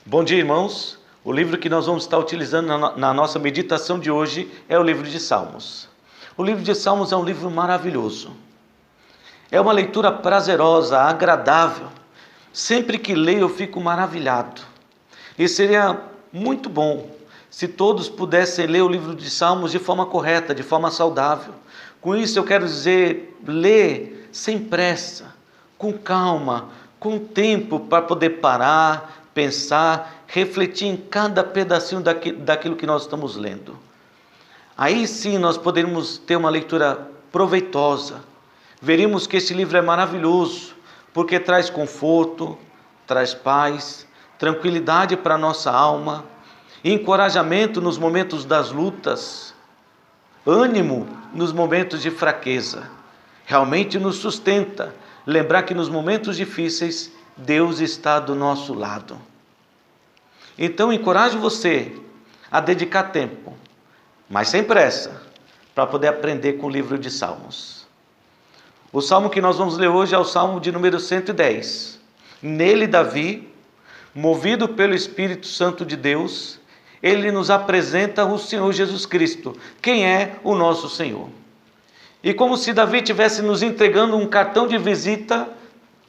Bom dia, irmãos. O livro que nós vamos estar utilizando na nossa meditação de hoje é o livro de Salmos. O livro de Salmos é um livro maravilhoso. É uma leitura prazerosa, agradável. Sempre que leio eu fico maravilhado. E seria muito bom se todos pudessem ler o livro de Salmos de forma correta, de forma saudável. Com isso eu quero dizer, ler sem pressa, com calma, com tempo para poder parar, pensar, refletir em cada pedacinho daquilo que nós estamos lendo. Aí sim nós poderemos ter uma leitura proveitosa. Veríamos que esse livro é maravilhoso, porque traz conforto, traz paz, tranquilidade para a nossa alma, encorajamento nos momentos das lutas, ânimo nos momentos de fraqueza. Realmente nos sustenta lembrar que nos momentos difíceis Deus está do nosso lado. Então encorajo você a dedicar tempo, mas sem pressa, para poder aprender com o livro de Salmos. O salmo que nós vamos ler hoje é o salmo de número 110. Nele Davi, movido pelo Espírito Santo de Deus, ele nos apresenta o Senhor Jesus Cristo, quem é o nosso Senhor. E como se Davi estivesse nos entregando um cartão de visita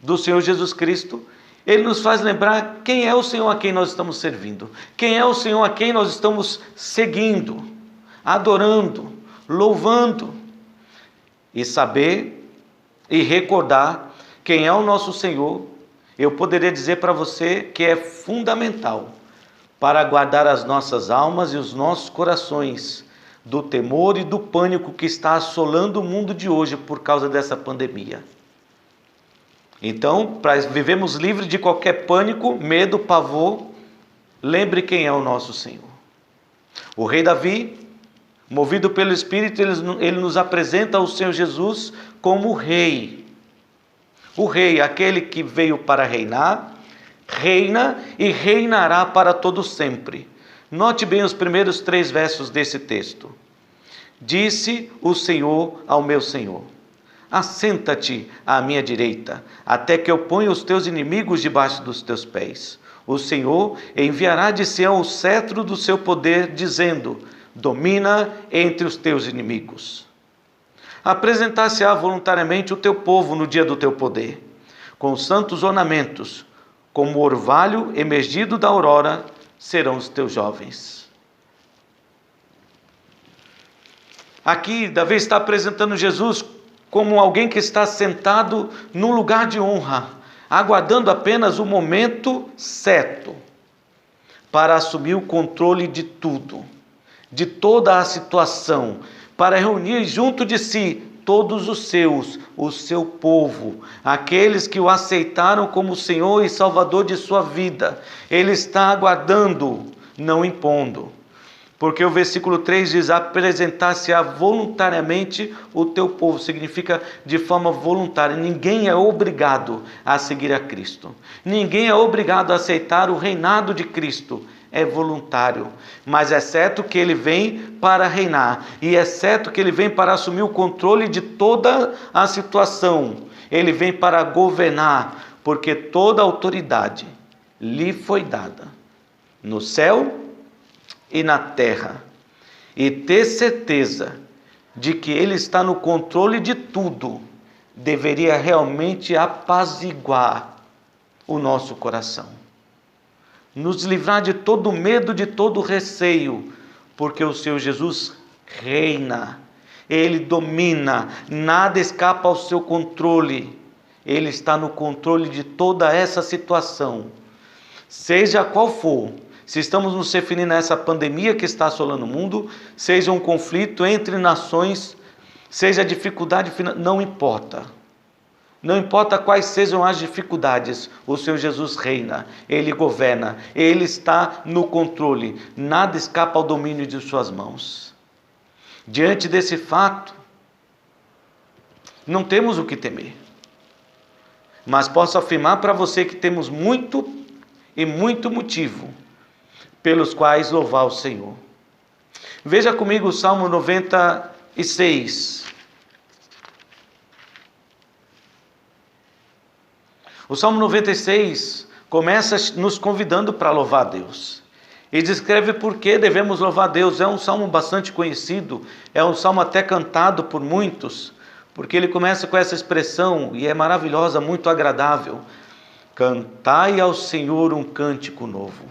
do Senhor Jesus Cristo, ele nos faz lembrar quem é o Senhor a quem nós estamos servindo, quem é o Senhor a quem nós estamos seguindo, adorando, louvando, e saber e recordar quem é o nosso Senhor. Eu poderia dizer para você que é fundamental para guardar as nossas almas e os nossos corações do temor e do pânico que está assolando o mundo de hoje por causa dessa pandemia. Então, para vivermos livres de qualquer pânico, medo, pavor, lembre quem é o nosso Senhor. O rei Davi, movido pelo Espírito, ele nos apresenta o Senhor Jesus como rei. O rei, aquele que veio para reinar, reina e reinará para todo sempre. Note bem os primeiros 3 versos desse texto. Disse o Senhor ao meu Senhor: assenta-te à minha direita, até que eu ponha os teus inimigos debaixo dos teus pés. O Senhor enviará de Sião o cetro do seu poder, dizendo: domina entre os teus inimigos. Apresentar-se-á voluntariamente o teu povo no dia do teu poder, com santos ornamentos, como o orvalho emergido da aurora, serão os teus jovens. Aqui Davi está apresentando Jesus como alguém que está sentado num lugar de honra, aguardando apenas o momento certo para assumir o controle de tudo, de toda a situação, para reunir junto de si todos os seus, o seu povo, aqueles que o aceitaram como Senhor e Salvador de sua vida. Ele está aguardando, não impondo. Porque o versículo 3 diz: apresentar-se-á voluntariamente o teu povo. Significa de forma voluntária. Ninguém é obrigado a seguir a Cristo. Ninguém é obrigado a aceitar o reinado de Cristo. É voluntário. Mas é certo que ele vem para reinar. E é certo que ele vem para assumir o controle de toda a situação. Ele vem para governar. Porque toda autoridade lhe foi dada no céu e na terra, e ter certeza de que ele está no controle de tudo, deveria realmente apaziguar o nosso coração, nos livrar de todo medo, de todo receio, porque o Senhor Jesus reina, ele domina, nada escapa ao seu controle, ele está no controle de toda essa situação, seja qual for. Se estamos nos referindo a essa pandemia que está assolando o mundo, seja um conflito entre nações, seja dificuldade financeira, não importa. Não importa quais sejam as dificuldades, o Senhor Jesus reina, Ele governa, Ele está no controle, nada escapa ao domínio de suas mãos. Diante desse fato, não temos o que temer. Mas posso afirmar para você que temos muito e muito motivo pelos quais louvar o Senhor. Veja comigo o Salmo 96. O Salmo 96 começa nos convidando para louvar a Deus. E descreve por que devemos louvar a Deus. É um salmo bastante conhecido, é um salmo até cantado por muitos, porque ele começa com essa expressão, e é maravilhosa, muito agradável. Cantai ao Senhor um cântico novo.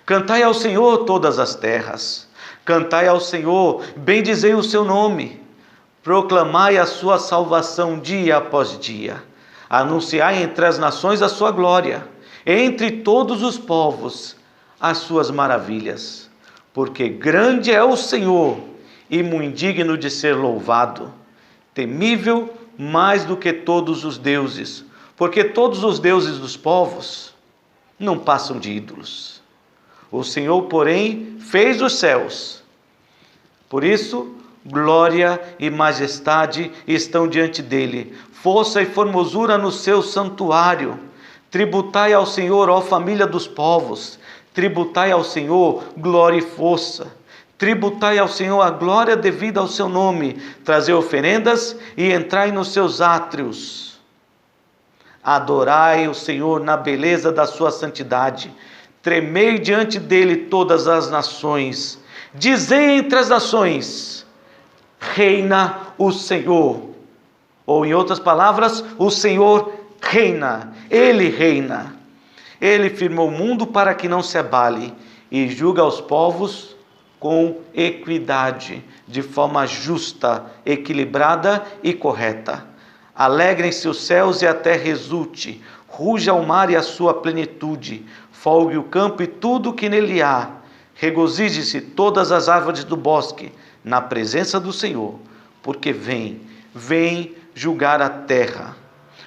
Cantai ao Senhor todas as terras. Cantai ao Senhor, bendizei o seu nome. Proclamai a sua salvação dia após dia. Anunciai entre as nações a sua glória, entre todos os povos as suas maravilhas. Porque grande é o Senhor e muito digno de ser louvado, temível mais do que todos os deuses, porque todos os deuses dos povos não passam de ídolos. O Senhor, porém, fez os céus. Por isso, glória e majestade estão diante dele, força e formosura no seu santuário. Tributai ao Senhor, ó família dos povos, tributai ao Senhor glória e força. Tributai ao Senhor a glória devida ao seu nome, trazei oferendas e entrai nos seus átrios. Adorai o Senhor na beleza da sua santidade, tremei diante dele todas as nações. Dizei entre as nações, reina o Senhor. Ou em outras palavras, o Senhor reina, Ele reina. Ele firmou o mundo para que não se abale e julga os povos com equidade, de forma justa, equilibrada e correta. Alegrem-se os céus e a terra exulte, ruja o mar e a sua plenitude, folgue o campo e tudo que nele há. Regozije-se todas as árvores do bosque, na presença do Senhor, porque vem julgar a terra.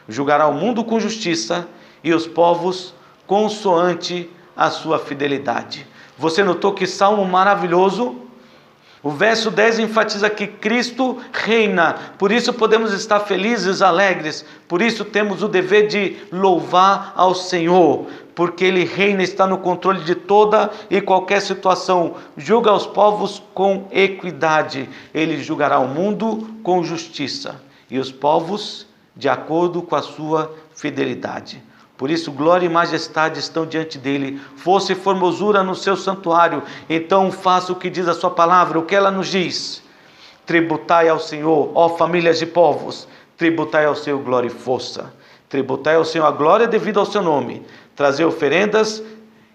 Julgará o mundo com justiça e os povos consoante a sua fidelidade. Você notou que salmo maravilhoso? O verso 10 enfatiza que Cristo reina, por isso podemos estar felizes, alegres, por isso temos o dever de louvar ao Senhor, porque Ele reina, está no controle de toda e qualquer situação, julga os povos com equidade, Ele julgará o mundo com justiça e os povos de acordo com a sua fidelidade. Por isso, glória e majestade estão diante dele, força e formosura no seu santuário. Então faça o que diz a sua palavra, o que ela nos diz. Tributai ao Senhor, ó famílias de povos, tributai ao Senhor glória e força. Tributai ao Senhor a glória devida ao seu nome. Trazei oferendas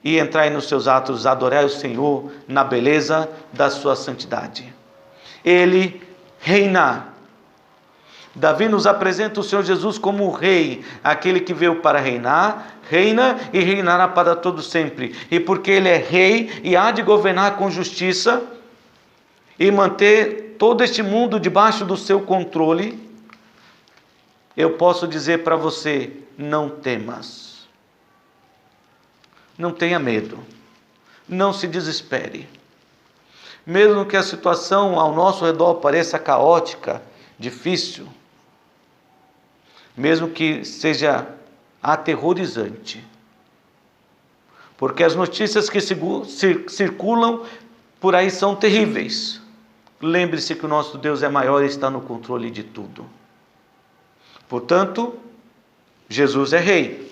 e entrai nos seus atos, adorai o Senhor na beleza da sua santidade. Ele reina. Davi nos apresenta o Senhor Jesus como o rei, aquele que veio para reinar, reina e reinará para todo sempre. E porque ele é rei e há de governar com justiça e manter todo este mundo debaixo do seu controle, eu posso dizer para você, não temas. Não tenha medo. Não se desespere. Mesmo que a situação ao nosso redor pareça caótica, difícil, mesmo que seja aterrorizante, porque as notícias que circulam por aí são terríveis. Lembre-se que o nosso Deus é maior e está no controle de tudo. Portanto, Jesus é rei.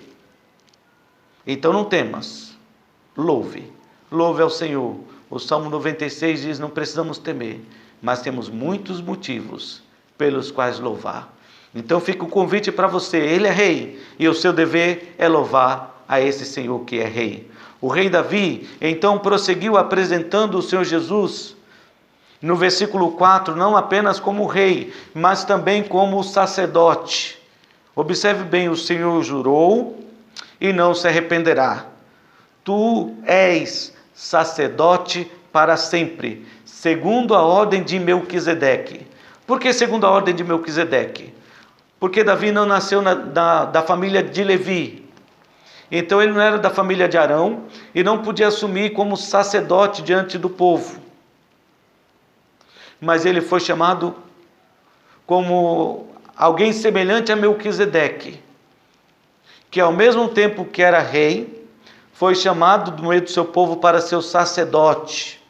Então não temas, louve ao Senhor. O Salmo 96 diz, não precisamos temer, mas temos muitos motivos pelos quais louvar. Então fica o convite para você, ele é rei, e o seu dever é louvar a esse Senhor que é rei. O rei Davi, então, prosseguiu apresentando o Senhor Jesus, no versículo 4, não apenas como rei, mas também como sacerdote. Observe bem, o Senhor jurou e não se arrependerá. Tu és sacerdote para sempre, segundo a ordem de Melquisedeque. Por que segundo a ordem de Melquisedeque? Porque Davi não nasceu da família de Levi. Então ele não era da família de Arão e não podia assumir como sacerdote diante do povo. Mas ele foi chamado como alguém semelhante a Melquisedeque, que ao mesmo tempo que era rei, foi chamado do meio do seu povo para ser o sacerdote.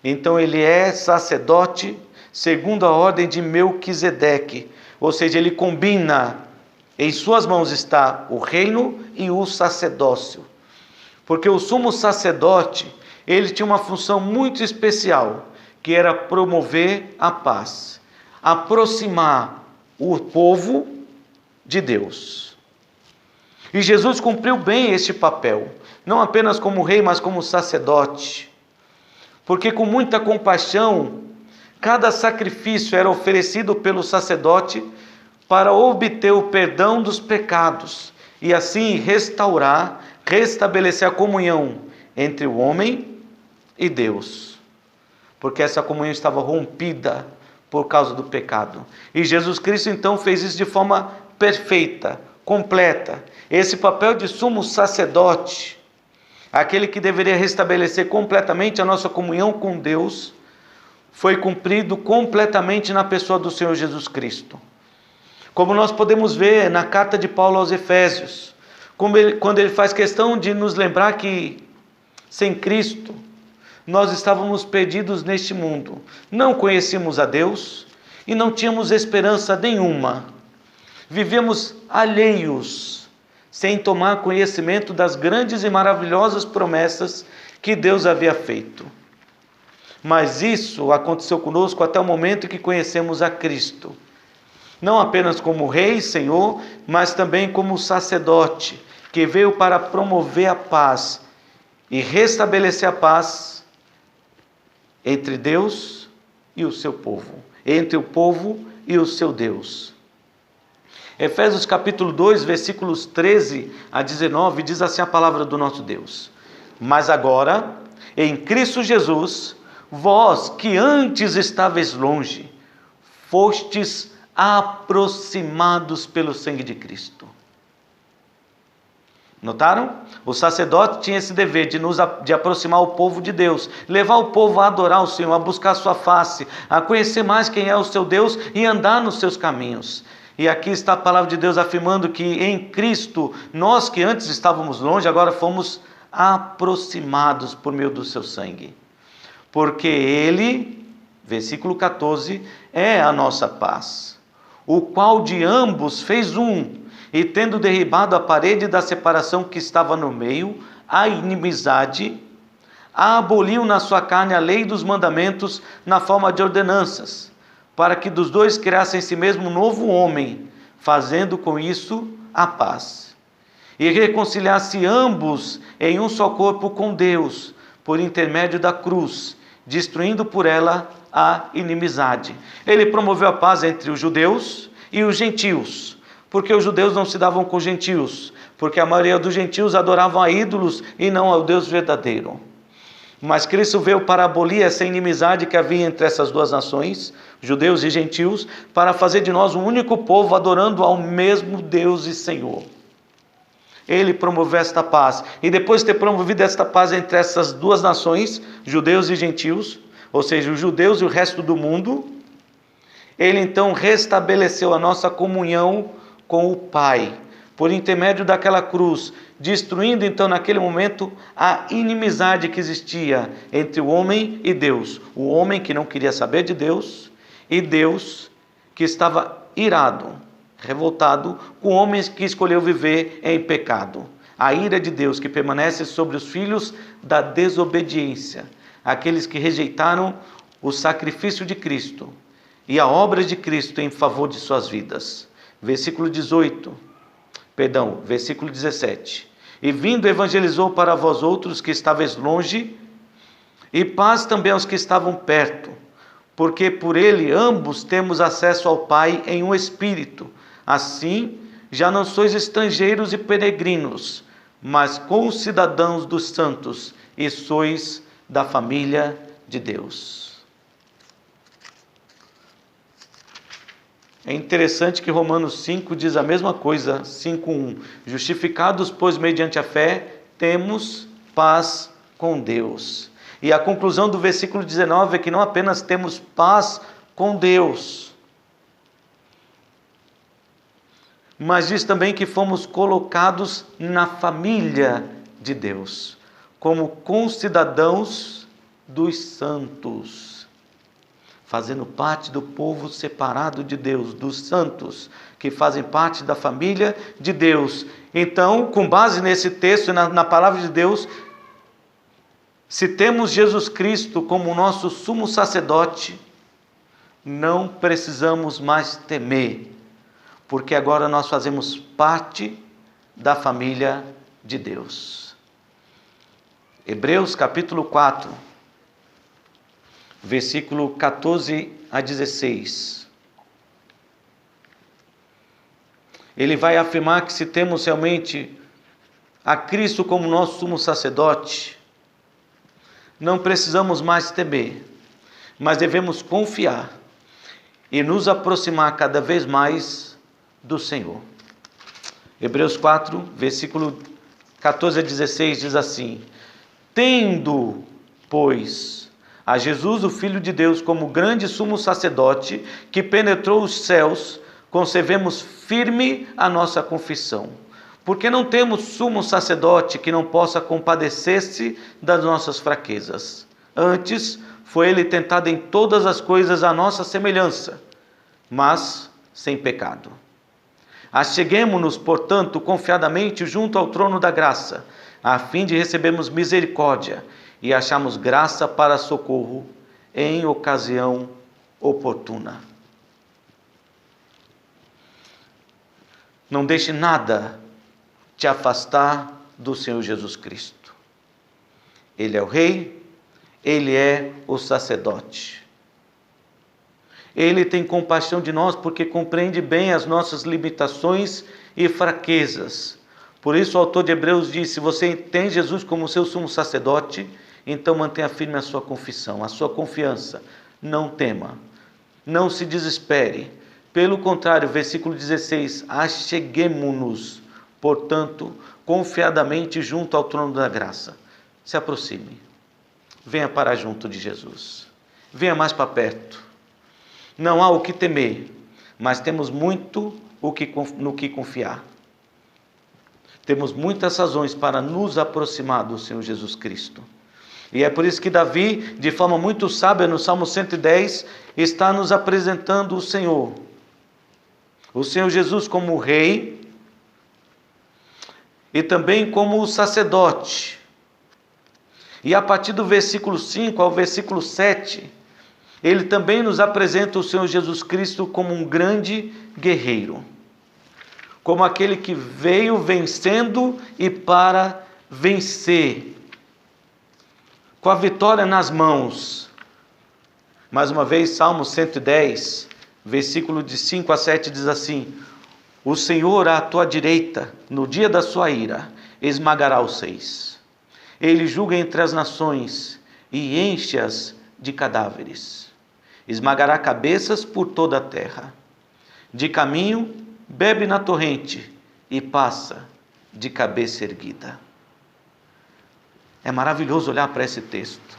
Então ele é sacerdote segundo a ordem de Melquisedeque. Ou seja, ele combina Em suas mãos está o reino e o sacerdócio. Porque o sumo sacerdote, ele tinha uma função muito especial, que era promover a paz, aproximar o povo de Deus. E Jesus cumpriu bem este papel, não apenas como rei, mas como sacerdote. Porque com muita compaixão, cada sacrifício era oferecido pelo sacerdote para obter o perdão dos pecados e assim restabelecer a comunhão entre o homem e Deus. Porque essa comunhão estava rompida por causa do pecado. E Jesus Cristo então fez isso de forma perfeita, completa. Esse papel de sumo sacerdote, aquele que deveria restabelecer completamente a nossa comunhão com Deus, foi cumprido completamente na pessoa do Senhor Jesus Cristo. Como nós podemos ver na carta de Paulo aos Efésios, quando ele faz questão de nos lembrar que sem Cristo nós estávamos perdidos neste mundo, não conhecíamos a Deus e não tínhamos esperança nenhuma, vivíamos alheios, sem tomar conhecimento das grandes e maravilhosas promessas que Deus havia feito. Mas isso aconteceu conosco até o momento que conhecemos a Cristo. Não apenas como Rei, Senhor, mas também como sacerdote, que veio para promover a paz e restabelecer a paz entre Deus e o seu povo, entre o povo e o seu Deus. Efésios capítulo 2, versículos 13 a 19, diz assim a palavra do nosso Deus: Mas agora, em Cristo Jesus, vós que antes estáveis longe, fostes aproximados pelo sangue de Cristo. Notaram? O sacerdote tinha esse dever de aproximar o povo de Deus, levar o povo a adorar o Senhor, a buscar a sua face, a conhecer mais quem é o seu Deus e andar nos seus caminhos. E aqui está a palavra de Deus afirmando que em Cristo, nós que antes estávamos longe, agora fomos aproximados por meio do seu sangue. Porque Ele, versículo 14, é a nossa paz, o qual de ambos fez um, e tendo derribado a parede da separação que estava no meio, a inimizade, aboliu na sua carne a lei dos mandamentos na forma de ordenanças, para que dos dois criasse em si mesmo um novo homem, fazendo com isso a paz, e reconciliasse ambos em um só corpo com Deus, por intermédio da cruz, destruindo por ela a inimizade. Ele promoveu a paz entre os judeus e os gentios, porque os judeus não se davam com os gentios, porque a maioria dos gentios adoravam a ídolos e não ao Deus verdadeiro. Mas Cristo veio para abolir essa inimizade que havia entre essas duas nações, judeus e gentios, para fazer de nós um único povo adorando ao mesmo Deus e Senhor. Ele promoveu esta paz, e depois de ter promovido esta paz entre essas duas nações, judeus e gentios, ou seja, os judeus e o resto do mundo, Ele então restabeleceu a nossa comunhão com o Pai, por intermédio daquela cruz, destruindo então naquele momento a inimizade que existia entre o homem e Deus, o homem que não queria saber de Deus, e Deus que estava irado, revoltado com homens que escolheu viver em pecado. A ira de Deus que permanece sobre os filhos da desobediência, aqueles que rejeitaram o sacrifício de Cristo e a obra de Cristo em favor de suas vidas. Versículo 17. E vindo evangelizou para vós outros que estáveis longe, e paz também aos que estavam perto, porque por ele ambos temos acesso ao Pai em um Espírito. Assim, já não sois estrangeiros e peregrinos, mas concidadãos dos santos, e sois da família de Deus. É interessante que Romanos 5 diz a mesma coisa, 5:1. Justificados, pois, mediante a fé, temos paz com Deus. E a conclusão do versículo 19 é que não apenas temos paz com Deus, mas diz também que fomos colocados na família de Deus, como concidadãos dos santos. fazendo parte do povo separado de Deus, dos santos, que fazem parte da família de Deus. Então, com base nesse texto e na palavra de Deus, se temos Jesus Cristo como nosso sumo sacerdote, não precisamos mais temer, porque agora nós fazemos parte da família de Deus. Hebreus capítulo 4, versículo 14 a 16. Ele vai afirmar que se temos realmente a Cristo como nosso sumo sacerdote, não precisamos mais temer, mas devemos confiar e nos aproximar cada vez mais do Senhor. Hebreus 4, versículo 14 a 16 diz assim: tendo, pois, a Jesus, o Filho de Deus, como grande sumo sacerdote, que penetrou os céus, conservemos firme a nossa confissão. Porque não temos sumo sacerdote que não possa compadecer-se das nossas fraquezas. Antes, foi ele tentado em todas as coisas à nossa semelhança, mas sem pecado. Acheguemo-nos, portanto, confiadamente junto ao trono da graça, a fim de recebermos misericórdia e acharmos graça para socorro em ocasião oportuna. Não deixe nada te afastar do Senhor Jesus Cristo. Ele é o Rei, Ele é o sacerdote. Ele tem compaixão de nós porque compreende bem as nossas limitações e fraquezas. Por isso o autor de Hebreus diz: se você tem Jesus como seu sumo sacerdote, então mantenha firme a sua confissão, a sua confiança. Não tema, não se desespere. Pelo contrário, versículo 16: acheguemo-nos, portanto, confiadamente junto ao trono da graça. Se aproxime, venha para junto de Jesus, venha mais para perto. Não há o que temer, mas temos muito no que confiar. Temos muitas razões para nos aproximar do Senhor Jesus Cristo. E é por isso que Davi, de forma muito sábia, no Salmo 110, está nos apresentando o Senhor Jesus como o Rei e também como o sacerdote. E a partir do versículo 5 ao versículo 7, ele também nos apresenta o Senhor Jesus Cristo como um grande guerreiro, como aquele que veio vencendo e para vencer, com a vitória nas mãos. Mais uma vez, Salmo 110, versículo de 5 a 7 diz assim: o Senhor à tua direita, no dia da sua ira, esmagará os reis. Ele julga entre as nações e enche-as de cadáveres. Esmagará cabeças por toda a terra. De caminho, bebe na torrente e passa de cabeça erguida. É maravilhoso olhar para esse texto.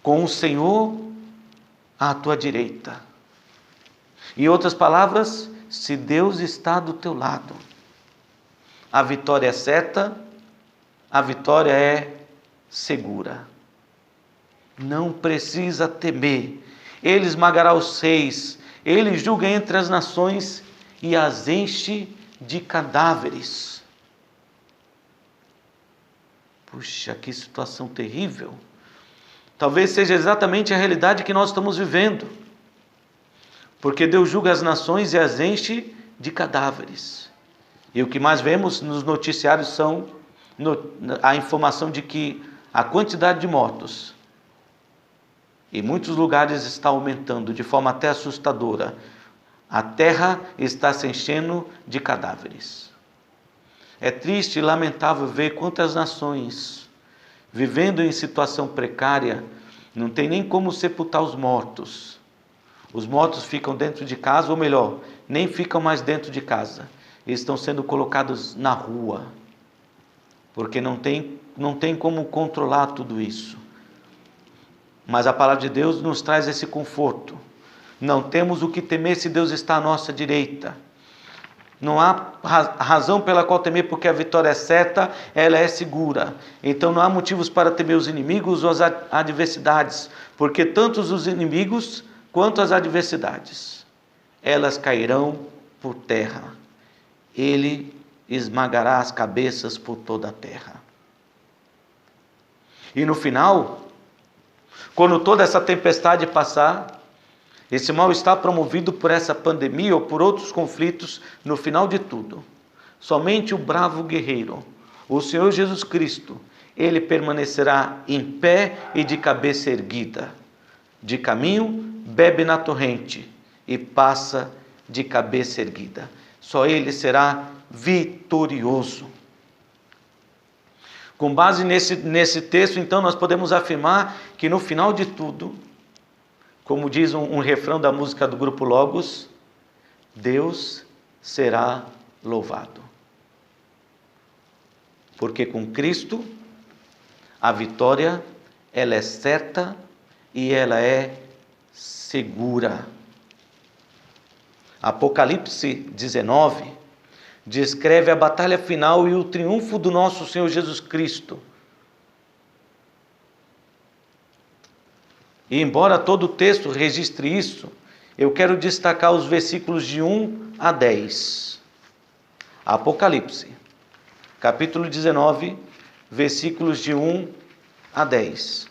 Com o Senhor à tua direita. Em outras palavras, se Deus está do teu lado, a vitória é certa, a vitória é segura. Não precisa temer. Ele esmagará os reis, ele julga entre as nações e as enche de cadáveres. Puxa, que situação terrível. Talvez seja exatamente a realidade que nós estamos vivendo. Porque Deus julga as nações e as enche de cadáveres. E o que mais vemos nos noticiários são a informação de que a quantidade de mortos em muitos lugares está aumentando de forma até assustadora. A terra está se enchendo de cadáveres. É triste e lamentável ver quantas nações, vivendo em situação precária, não tem nem como sepultar os mortos. Os mortos ficam dentro de casa, ou melhor, nem ficam mais dentro de casa. Eles estão sendo colocados na rua, porque não tem como controlar tudo isso. Mas a palavra de Deus nos traz esse conforto. Não temos o que temer se Deus está à nossa direita. Não há razão pela qual temer, porque a vitória é certa, ela é segura. Então não há motivos para temer os inimigos ou as adversidades, porque tanto os inimigos quanto as adversidades, elas cairão por terra. Ele esmagará as cabeças por toda a terra. E no final, quando toda essa tempestade passar, esse mal-estar promovido por essa pandemia ou por outros conflitos, no final de tudo, somente o bravo guerreiro, o Senhor Jesus Cristo, ele permanecerá em pé e de cabeça erguida. De caminho, bebe na torrente e passa de cabeça erguida. Só ele será vitorioso. Com base nesse texto, então, nós podemos afirmar que no final de tudo, como diz um refrão da música do grupo Logos, Deus será louvado. Porque com Cristo, a vitória, ela é certa e ela é segura. Apocalipse 19 descreve a batalha final e o triunfo do nosso Senhor Jesus Cristo. E embora todo o texto registre isso, eu quero destacar os versículos de 1 a 10. Apocalipse, capítulo 19, versículos de 1 a 10.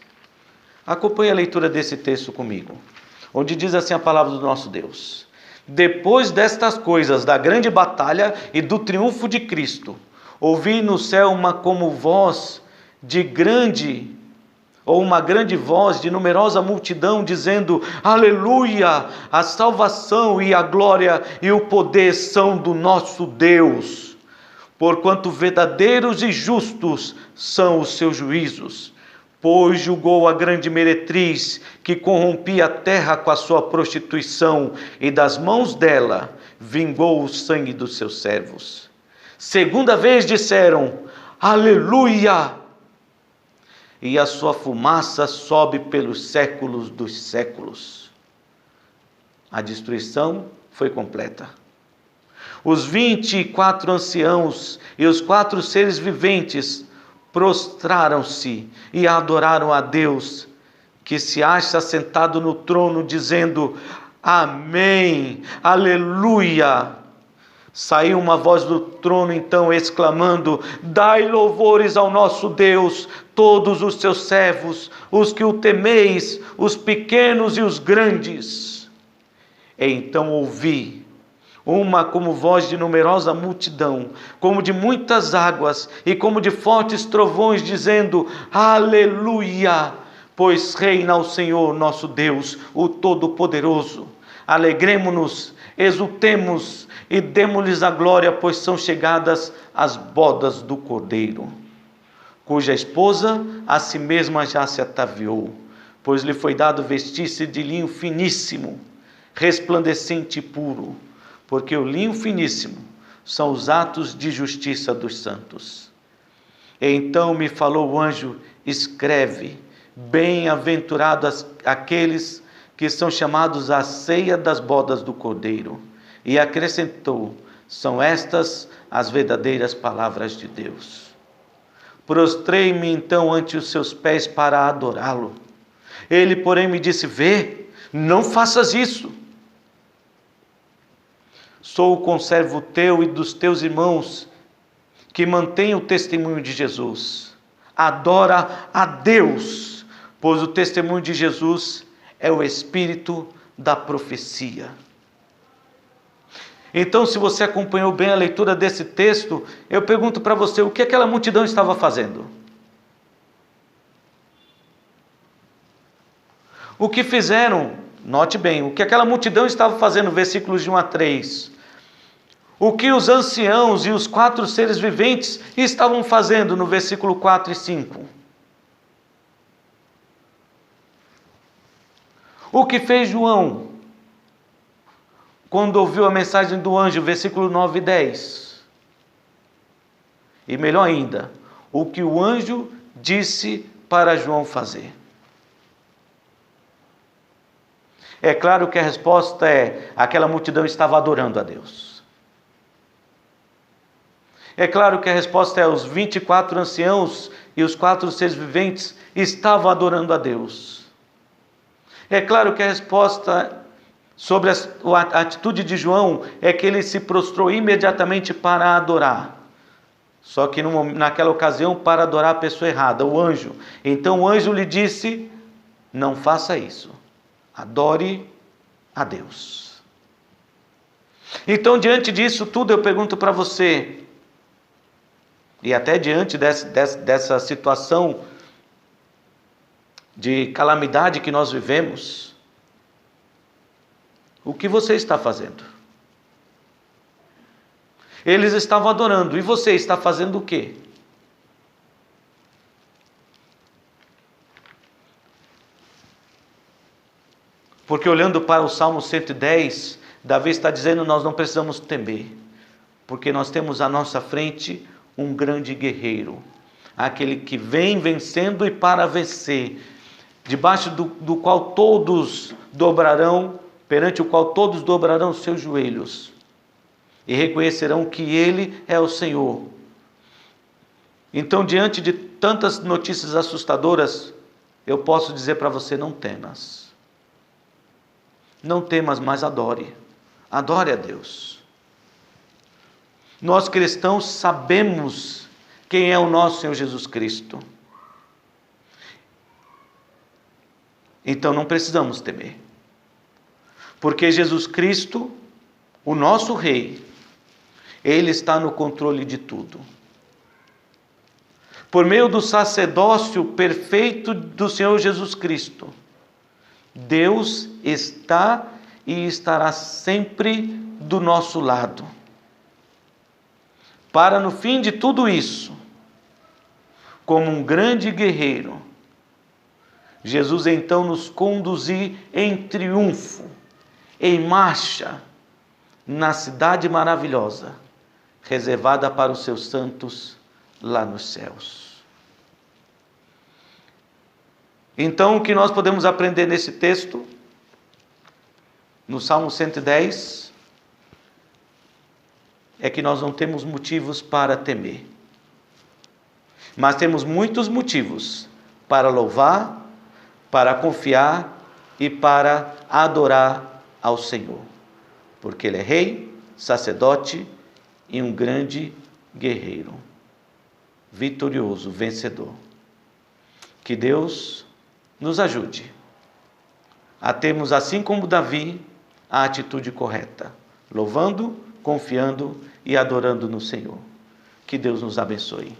Acompanhe a leitura desse texto comigo, onde diz assim a palavra do nosso Deus. Depois destas coisas, da grande batalha e do triunfo de Cristo, ouvi no céu uma voz de voz de numerosa multidão, dizendo: Aleluia! A salvação e a glória e o poder são do nosso Deus, porquanto verdadeiros e justos são os seus juízos. Pois julgou a grande meretriz, que corrompia a terra com a sua prostituição, e das mãos dela vingou o sangue dos seus servos. Segunda vez disseram: Aleluia! E a sua fumaça sobe pelos séculos dos séculos. A destruição foi completa. Os 24 anciãos e os 4 seres viventes prostraram-se e adoraram a Deus, que se acha sentado no trono, dizendo: Amém, aleluia. Saiu uma voz do trono então exclamando: Dai louvores ao nosso Deus, todos os seus servos, os que o temeis, os pequenos e os grandes. Então ouvi uma como voz de numerosa multidão, como de muitas águas e como de fortes trovões, dizendo: Aleluia! Pois reina o Senhor nosso Deus, o Todo-Poderoso. Alegremo-nos, exultemos e demo-lhes a glória, pois são chegadas as bodas do Cordeiro, cuja esposa a si mesma já se ataviou, pois lhe foi dado vestir-se de linho finíssimo, resplandecente e puro, porque o linho finíssimo são os atos de justiça dos santos. Então me falou o anjo: escreve, bem-aventurados aqueles que são chamados à ceia das bodas do Cordeiro. E acrescentou: são estas as verdadeiras palavras de Deus. Prostrei-me então ante os seus pés para adorá-lo. Ele, porém, me disse: vê, não faças isso. Sou o conservo teu e dos teus irmãos, que mantém o testemunho de Jesus. Adora a Deus, pois o testemunho de Jesus é o espírito da profecia. Então, se você acompanhou bem a leitura desse texto, eu pergunto para você: o que aquela multidão estava fazendo? O que fizeram? Note bem, o que aquela multidão estava fazendo, versículos de 1 a 3. O que os anciãos e os 4 seres viventes estavam fazendo, no versículo 4 e 5. O que fez João quando ouviu a mensagem do anjo, versículo 9 e 10. E melhor ainda, o que o anjo disse para João fazer. É claro que a resposta é: aquela multidão estava adorando a Deus. É claro que a resposta é: os 24 anciãos e os 4 seres viventes estavam adorando a Deus. É claro que a resposta sobre a atitude de João é que ele se prostrou imediatamente para adorar. Só que naquela ocasião para adorar a pessoa errada, o anjo. Então o anjo lhe disse: não faça isso, adore a Deus. Então, diante disso tudo, eu pergunto para você, e até diante dessa situação de calamidade que nós vivemos, o que você está fazendo? Eles estavam adorando, e você está fazendo o quê? Porque olhando para o Salmo 110, Davi está dizendo: nós não precisamos temer, porque nós temos à nossa frente um grande guerreiro, aquele que vem vencendo e para vencer, debaixo do qual todos dobrarão, perante o qual todos dobrarão os seus joelhos e reconhecerão que Ele é o Senhor. Então, diante de tantas notícias assustadoras, eu posso dizer para você: não temas. Não temas, mas adore. Adore a Deus. Nós cristãos sabemos quem é o nosso Senhor Jesus Cristo. Então não precisamos temer. Porque Jesus Cristo, o nosso Rei, Ele está no controle de tudo. Por meio do sacerdócio perfeito do Senhor Jesus Cristo, Deus está e estará sempre do nosso lado. Para no fim de tudo isso, como um grande guerreiro, Jesus então nos conduzir em triunfo, em marcha, na cidade maravilhosa, reservada para os seus santos lá nos céus. Então, o que nós podemos aprender nesse texto, no Salmo 110, é que nós não temos motivos para temer, mas temos muitos motivos para louvar, para confiar e para adorar ao Senhor, porque Ele é Rei, sacerdote e um grande guerreiro, vitorioso, vencedor. Que Deus nos ajude a termos, assim como Davi, a atitude correta, louvando, confiando e adorando no Senhor. Que Deus nos abençoe.